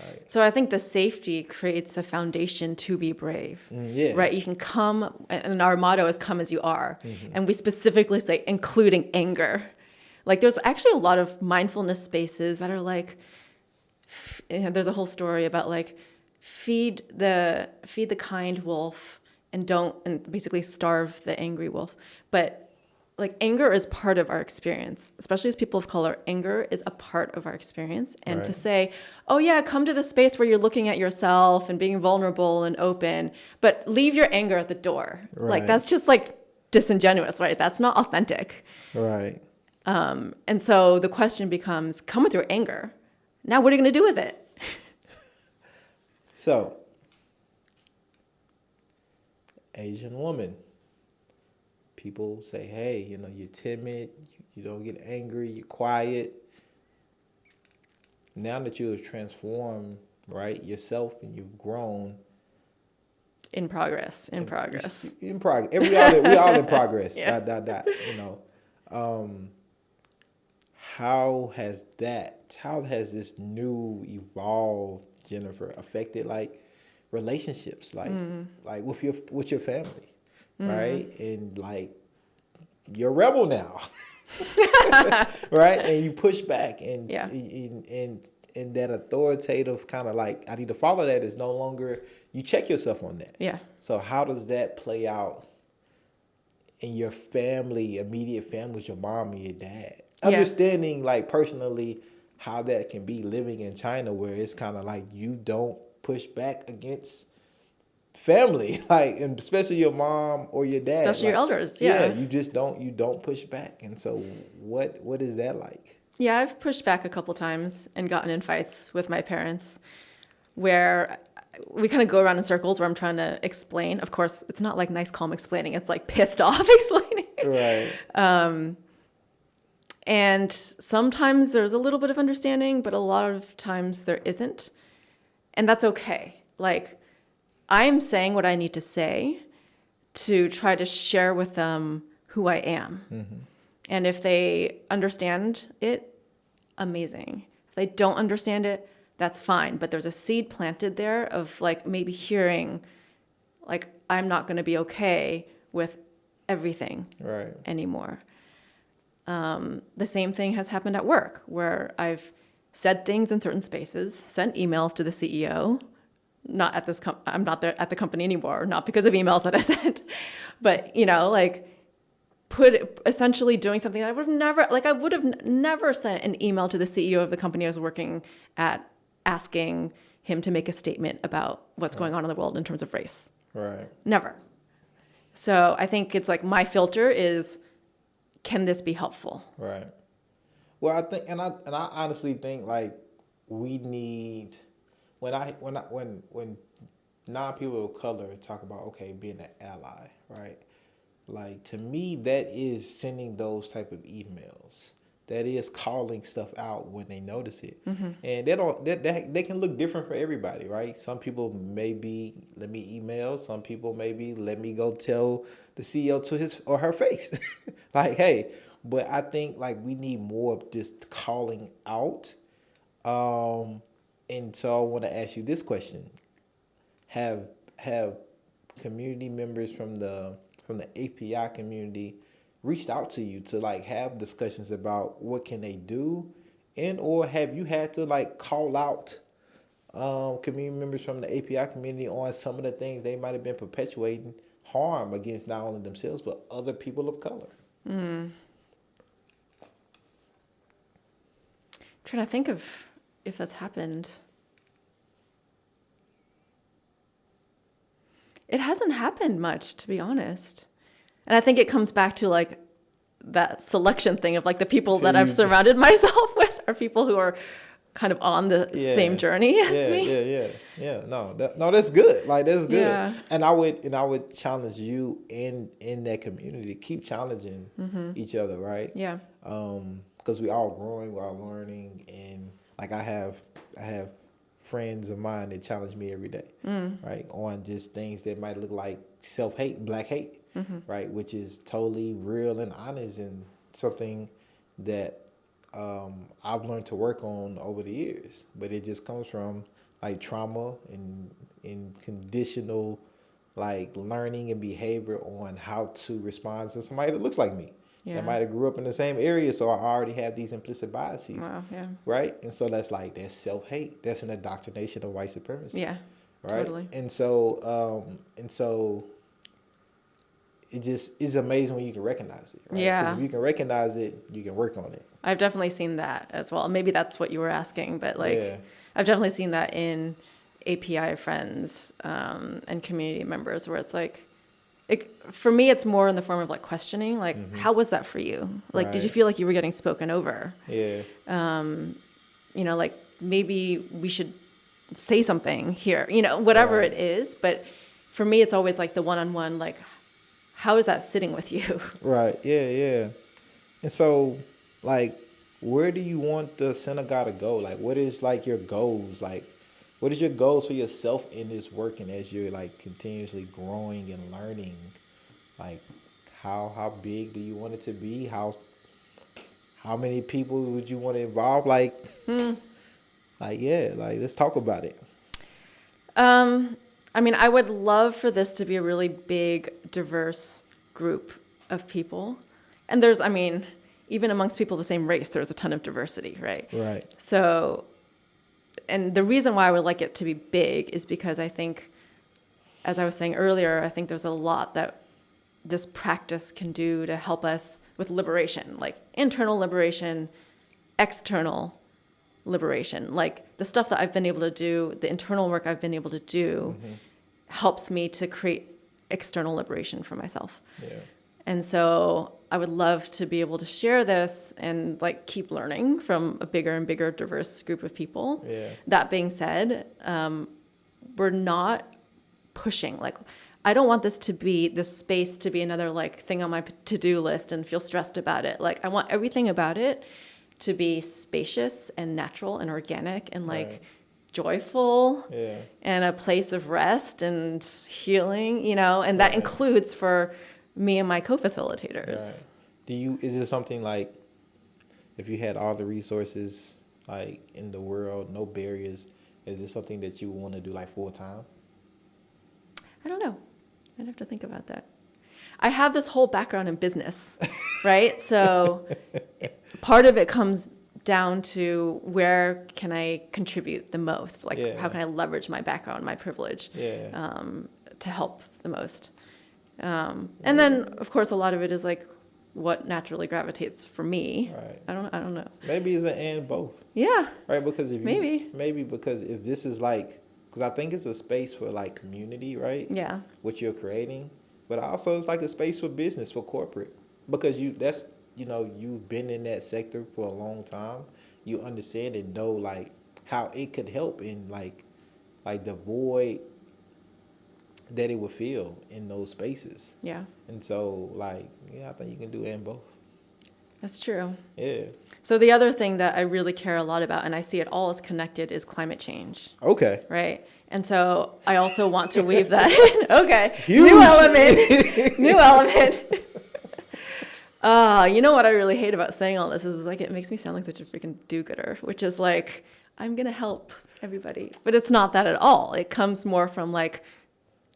Right. So I think the safety creates a foundation to be brave. Yeah. Right? You can come, and our motto is come as you are. And we specifically say, including anger. Like there's actually a lot of mindfulness spaces that are like, there's a whole story about like, feed the kind wolf and basically starve the angry wolf. But like anger is part of our experience, especially as people of color. Anger is a part of our experience. And to Right. say, oh yeah, come to the space where you're looking at yourself and being vulnerable and open, but leave your anger at the door. Like Right. that's just like disingenuous, right? That's not authentic. Right. And so the question becomes, come with your anger. Now what are you going to do with it? So, Asian woman. People say, hey, you know, you're timid, you don't get angry, you're quiet. Now that you have transformed, right, yourself and you've grown. In progress. In progress. We all in progress. Yeah. You know. How has this new evolved Jennifer affected like relationships, like with your family, right? And like you're a rebel now, right? And you push back, and Yeah. and that authoritative kind of like I need to follow that is no longer. You check yourself on that. Yeah. So how does that play out in your family, immediate family, with your mom and your dad? Yeah. Understanding like personally how that can be living in China, where it's kind of like you don't push back against family, like, and especially your mom or your dad, Especially your like, elders, yeah. you just don't push back. And so what is that like? Yeah, I've pushed back a couple times and gotten in fights with my parents where we kind of go around in circles where I'm trying to explain. Of course, it's not like nice, calm explaining. It's like pissed off explaining. Right. And sometimes there's a little bit of understanding, but a lot of times there isn't. And that's okay. Like, I'm saying what I need to say to try to share with them who I am. Mm-hmm. And if they understand it, amazing. If they don't understand it, that's fine. But there's a seed planted there of like maybe hearing, like, I'm not going to be okay with everything anymore. The same thing has happened at work where I've said things in certain spaces, sent emails to the CEO, not at this, I'm not there at the company anymore, not because of emails that I sent, but, you know, like essentially doing something that I would have never sent an email to the CEO of the company I was working at asking him to make a statement about what's going on in the world in terms of race. Right. Never. So I think it's like my filter is, can this be helpful? Right. Well, I think, and I honestly think like we need when non-people of color talk about being an ally, right? Like to me, that is sending those type of emails. That is calling stuff out when they notice it, and they can look different for everybody, right? Some people maybe let me email. Some people maybe let me go tell the CEO to his or her face, like, hey. But I think like we need more of this calling out. And so I want to ask you this question: Have community members from the API community reached out to you to like have discussions about what can they do, and or have you had to like call out community members from the API community on some of the things they might have been perpetuating harm against not only themselves but other people of color? Trying to think of if that's happened. It hasn't happened much, to be honest. And I think it comes back to like that selection thing of like the people that I've surrounded myself with are people who are kind of on the same journey as me. Yeah. No, that's good. Like that's good. Yeah. And I would challenge you in that community. Keep challenging each other, right? Yeah. Because we all growing, we're all learning, and like I have friends of mine that challenge me every day, right, on just things that might look like self-hate, black hate, right, which is totally real and honest and something that I've learned to work on over the years. But it just comes from like trauma and conditional like learning and behavior on how to respond to somebody that looks like me. Yeah. That might have grew up in the same area, so I already have these implicit biases. Wow, yeah. Right? And so that's self-hate. That's an indoctrination of white supremacy. Yeah, right? Totally. And so it just is amazing when you can recognize it. Right? Yeah. Because if you can recognize it, you can work on it. I've definitely seen that as well. Maybe that's what you were asking, but like I've definitely seen that in API friends and community members where it's like, for me, it's more in the form of like questioning, like, how was that for you? Like, did you feel like you were getting spoken over? Yeah. You know, like maybe we should say something here, you know, whatever it is. But for me, it's always like the one-on-one, like, how is that sitting with you? Right. Yeah. And so, like, where do you want the synagogue to go? Like, what is like your goals? Like, what is your goals for yourself in this work and as you're like continuously growing and learning? Like, how big do you want it to be? How many people would you want to involve? Like, let's talk about it. I mean, I would love for this to be a really big, diverse group of people. And there's, I mean, even amongst people of the same race, there's a ton of diversity, right? Right. So, and the reason why I would like it to be big is because I think, as I was saying earlier, I think there's a lot that this practice can do to help us with liberation, like internal liberation, external liberation. Like the stuff that I've been able to do, the internal work I've been able to do helps me to create external liberation for myself. Yeah. And so I would love to be able to share this and like keep learning from a bigger and bigger diverse group of people. Yeah. That being said, we're not pushing. Like, I don't want this space to be another like thing on my to-do list and feel stressed about it. Like, I want everything about it to be spacious and natural and organic and like Right. joyful Yeah. and a place of rest and healing, and that Right. includes for me and my co-facilitators. Right. Is it something like, if you had all the resources like in the world, no barriers, is it something that you want to do like full time? I don't know. I'd have to think about that. I have this whole background in business, right? So part of it comes down to where can I contribute the most? Like, Yeah. how can I leverage my background, my privilege, Yeah. to help the most? And then, of course, a lot of it is like what naturally gravitates for me. Right. I don't know. Maybe it's an and both. Yeah. Right, because Maybe. because if this is like, because I think it's a space for like community, right? Yeah. What you're creating, but also it's like a space for business, for corporate, because you've been in that sector for a long time. You understand and know like how it could help in like the void that it would feel in those spaces. Yeah. And so like, yeah, I think you can do and both. That's true. Yeah. So the other thing that I really care a lot about, and I see it all as connected, is climate change. Okay. Right. And so I also want to weave that in. Okay. Huge. New element. New element. You know what I really hate about saying all this is like it makes me sound like such a freaking do-gooder, which is like, I'm going to help everybody. But it's not that at all. It comes more from like,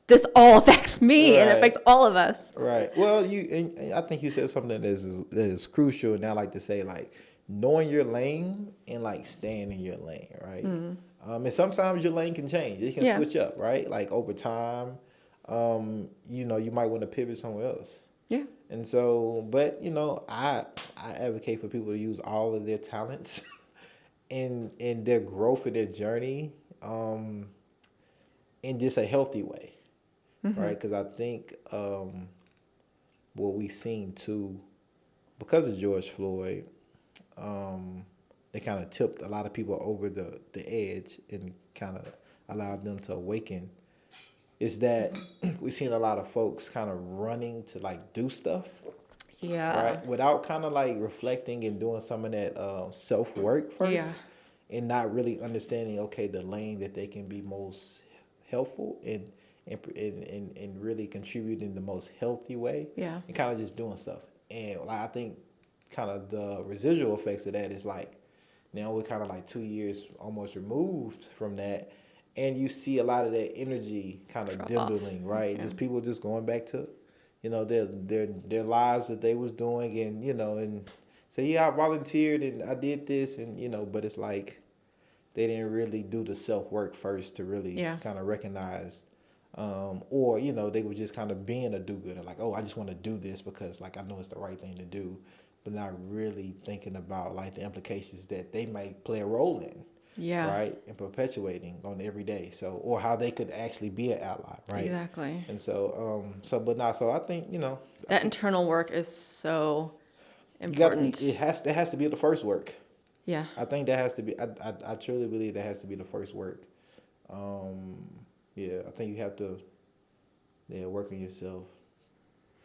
this all affects me and it affects all of us. Right. Well, and I think you said something that is crucial, and I like to say like knowing your lane and like staying in your lane, right? And sometimes your lane can change. It can switch up, right? Like over time, you might want to pivot somewhere else. Yeah. And so, but I advocate for people to use all of their talents in their growth of their journey, in just a healthy way. Right, because I think what we've seen too, because of George Floyd, they kind of tipped a lot of people over the edge and kind of allowed them to awaken. Is that we've seen a lot of folks kind of running to like do stuff, right, without kind of like reflecting and doing some of that self work first, and not really understanding the lane that they can be most helpful in. And really contribute in the most healthy way, and kind of just doing stuff. And I think kind of the residual effects of that is like now we're kind of like 2 years almost removed from that, and you see a lot of that energy kind of dwindling, right? Just people just going back to their lives that they was doing, and and say, yeah, I volunteered and I did this, and but it's like they didn't really do the self work first to really kind of recognize. Or they were just kind of being a do-gooder, like, oh, I just want to do this because like I know it's the right thing to do, but not really thinking about like the implications that they might play a role in, right, and perpetuating on every day. So, or how they could actually be an ally, right? Exactly. And so, so I think that internal work is so important. That has to be the first work. Yeah. I think that has to be. I truly believe that has to be the first work. Yeah, I think you have to work on yourself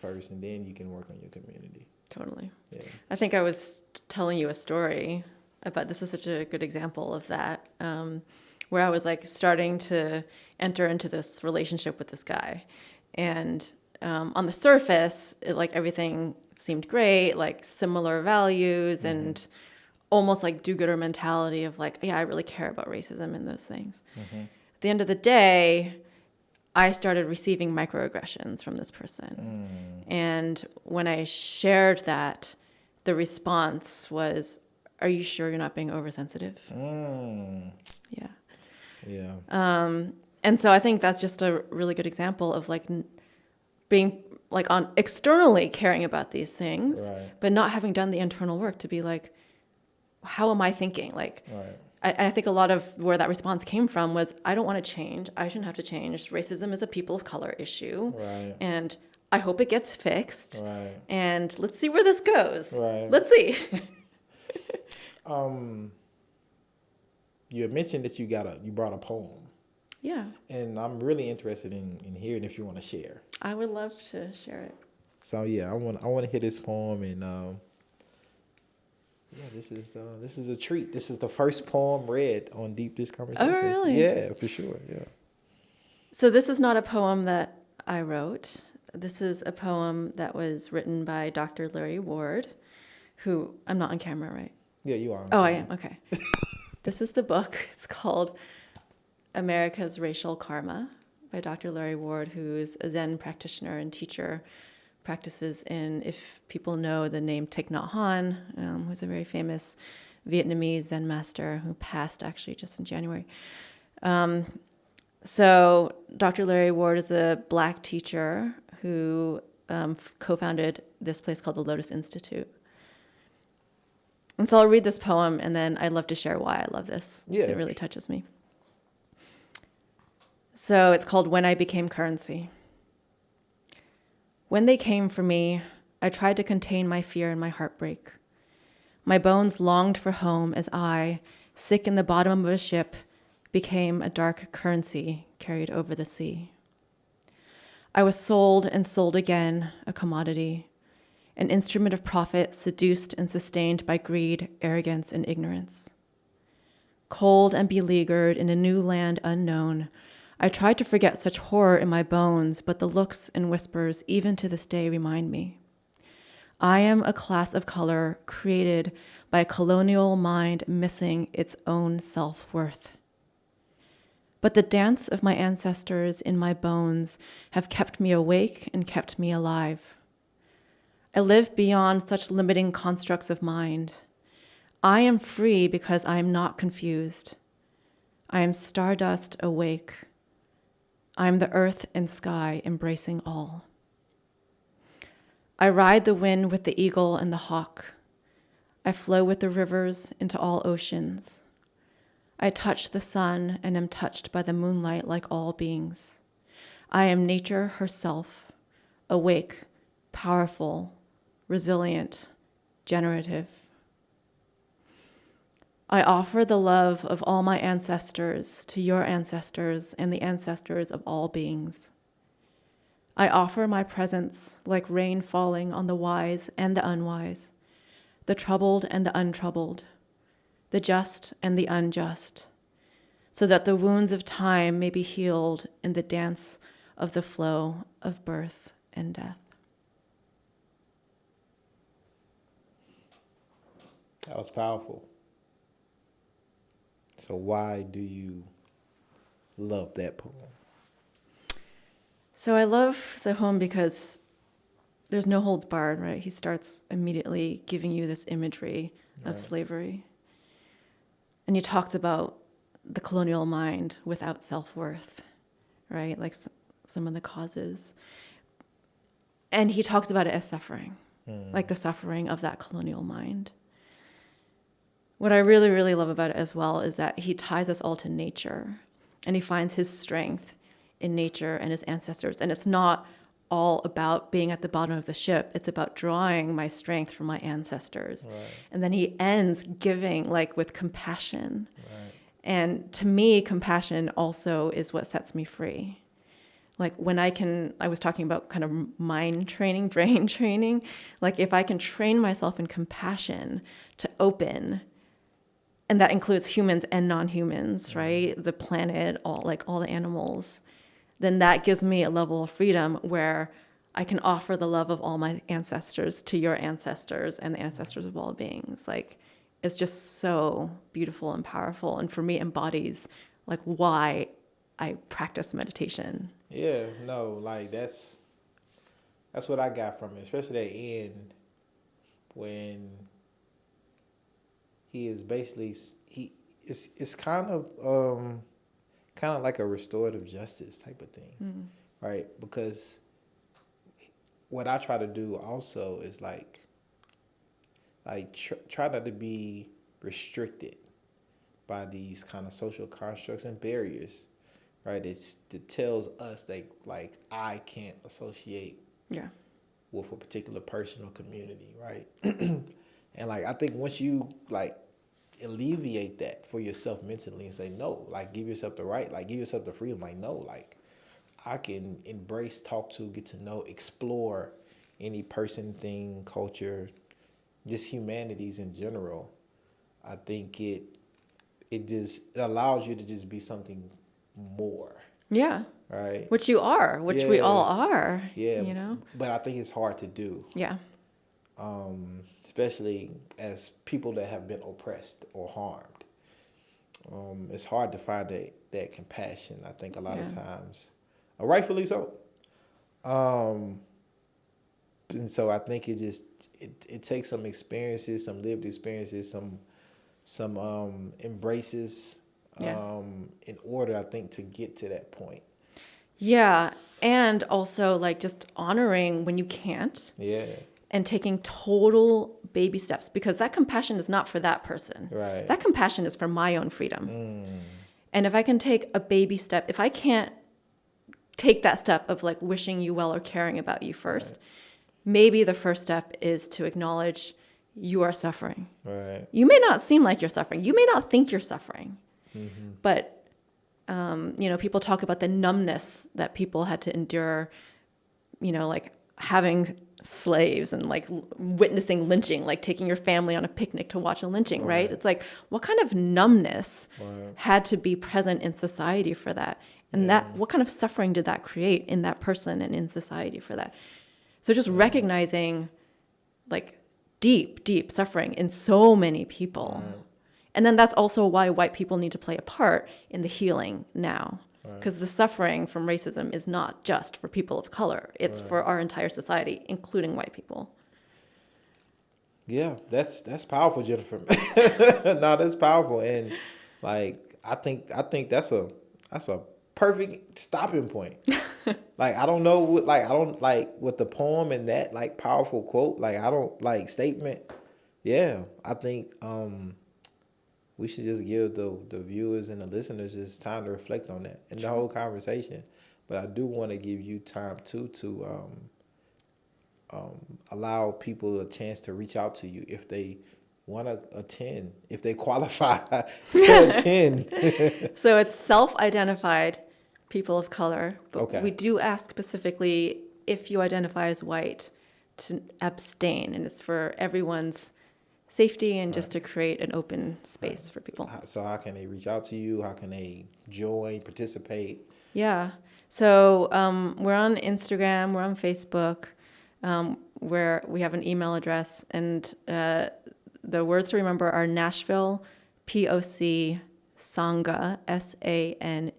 first, and then you can work on your community. Totally. Yeah. I think I was telling you a story about, this is such a good example of that, where I was like starting to enter into this relationship with this guy. And on the surface, everything seemed great, like similar values and almost like do-gooder mentality of like, yeah, I really care about racism and those things. At the end of the day, I started receiving microaggressions from this person. And when I shared that, the response was, are you sure you're not being oversensitive? Yeah. Yeah. And so I think that's just a really good example of like being like on externally caring about these things, Right. but not having done the internal work to be like, how am I thinking? Like, Right. I think a lot of where that response came from was, I don't want to change. I shouldn't have to change. Racism is a people of color issue. Right. And I hope it gets fixed. Right. And let's see where this goes. Right. Let's see. You had mentioned that you brought a poem. Yeah. And I'm really interested in hearing if you want to share. I would love to share it. So yeah, I want to hear this poem, and yeah, this is a treat. This is the first poem read on Deep Dish Conversations. Oh, really? Yeah, for sure. Yeah. So this is not a poem that I wrote. This is a poem that was written by Dr. Larry Ward, who, I'm not on camera, right? Yeah, you are. Oh, I am. Okay. This is the book. It's called America's Racial Karma by Dr. Larry Ward, who's a Zen practitioner and teacher, practices in, if people know the name Thich Nhat Hanh, who's a very famous Vietnamese Zen master who passed actually just in January. So Dr. Larry Ward is a Black teacher who co-founded this place called the Lotus Institute. And so I'll read this poem, and then I'd love to share why I love this. Yeah. It really touches me. So it's called When I Became Currency. When they came for me, I tried to contain my fear and my heartbreak. My bones longed for home as I, sick in the bottom of a ship, became a dark currency carried over the sea. I was sold and sold again, a commodity, an instrument of profit seduced and sustained by greed, arrogance, and ignorance. Cold and beleaguered in a new land unknown, I tried to forget such horror in my bones, but the looks and whispers even to this day remind me. I am a class of color created by a colonial mind missing its own self-worth. But the dance of my ancestors in my bones have kept me awake and kept me alive. I live beyond such limiting constructs of mind. I am free because I am not confused. I am stardust awake. I am the earth and sky embracing all. I ride the wind with the eagle and the hawk. I flow with the rivers into all oceans. I touch the sun and am touched by the moonlight like all beings. I am nature herself, awake, powerful, resilient, generative. I offer the love of all my ancestors to your ancestors and the ancestors of all beings. I offer my presence like rain falling on the wise and the unwise, the troubled and the untroubled, the just and the unjust, so that the wounds of time may be healed in the dance of the flow of birth and death. That was powerful. So why do you love that poem? So I love the poem because there's no holds barred, right? He starts immediately giving you this imagery of slavery. And he talks about the colonial mind without self-worth, right? Like some of the causes. And he talks about it as suffering, like the suffering of that colonial mind. What I really, really love about it as well is that he ties us all to nature, and he finds his strength in nature and his ancestors. And it's not all about being at the bottom of the ship. It's about drawing my strength from my ancestors. Right. And then he ends giving like with compassion. Right. And to me, compassion also is what sets me free. Like when I was talking about kind of mind training, brain training, like if I can train myself in compassion to open, and that includes humans and non-humans, right? The planet, all the animals, then that gives me a level of freedom where I can offer the love of all my ancestors to your ancestors and the ancestors of all beings. Like, it's just so beautiful and powerful, and for me embodies like why I practice meditation. Yeah, no, like that's what I got from it, especially that end when he is basically it's kind of like a restorative justice type of thing, right? Because what I try to do also is like try not to be restricted by these kind of social constructs and barriers, right? It tells us that like I can't associate Yeah. with a particular person or community, right? And like I think once you like alleviate that for yourself mentally and say no, like give yourself the right, like give yourself the freedom, like no, like I can embrace, talk to, get to know, explore any person, thing, culture, just humanities in general. I think it allows you to just be something more, Yeah. right? Which you are, which we all are, Yeah, you know? but I think it's hard to do, Yeah. especially as people that have been oppressed or harmed. It's hard to find that compassion, I think, a lot of times, rightfully so. Um, and so I think it takes some experiences, some lived experiences, some embraces, Yeah. in order, I think, to get to that point. Yeah. And also like just honoring when you can't Yeah, and taking total baby steps, because that compassion is not for that person. right. That compassion is for my own freedom. And if I can take a baby step, if I can't take that step of like wishing you well or caring about you first, maybe the first step is to acknowledge you are suffering. Right. You may not seem like you're suffering. You may not think you're suffering. But, people talk about the numbness that people had to endure, like having slaves and like witnessing lynching, like taking your family on a picnic to watch a lynching, right? It's like, what kind of numbness had to be present in society for that? And what kind of suffering did that create in that person and in society for that? So just recognizing like deep, deep suffering in so many people. And then that's also why white people need to play a part in the healing now. Because the suffering from racism is not just for people of color. It's for our entire society, including white people. Yeah, that's powerful, Jennifer. No, that's powerful, and like I think that's a perfect stopping point. Like I don't know what I don't like with the poem and that like powerful quote. Like I don't like statement. Yeah, I think we should just give the viewers and the listeners just time to reflect on that and the whole conversation. But I do want to give you time too to allow people a chance to reach out to you if they want to attend, if they qualify to attend. So it's self-identified people of color, but Okay. we do ask specifically if you identify as white to abstain, and it's for everyone's safety and just to create an open space for people. So how can they reach out to you? How can they join, participate? Yeah. So we're on Instagram, we're on Facebook, where we have an email address, and the words to remember are Nashville, POC, Sangha, Sangha.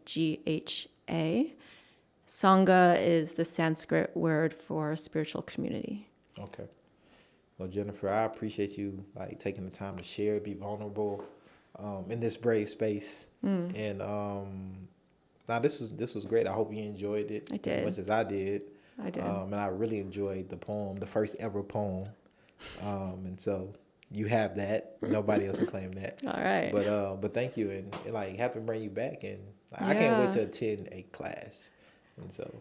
Sangha is the Sanskrit word for spiritual community. Okay. Well, Jennifer, I appreciate you like taking the time to share, be vulnerable, in this brave space. And now this was great. I hope you enjoyed it as much as I did. I did. And I really enjoyed the poem, the first ever poem. And so you have that. Nobody else can claim that. All right. But thank you, and like have to bring you back, and like, I can't wait to attend a class. And so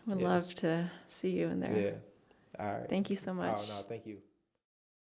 would love to see you in there. yeah. All right. Thank you so much. Oh no, thank you.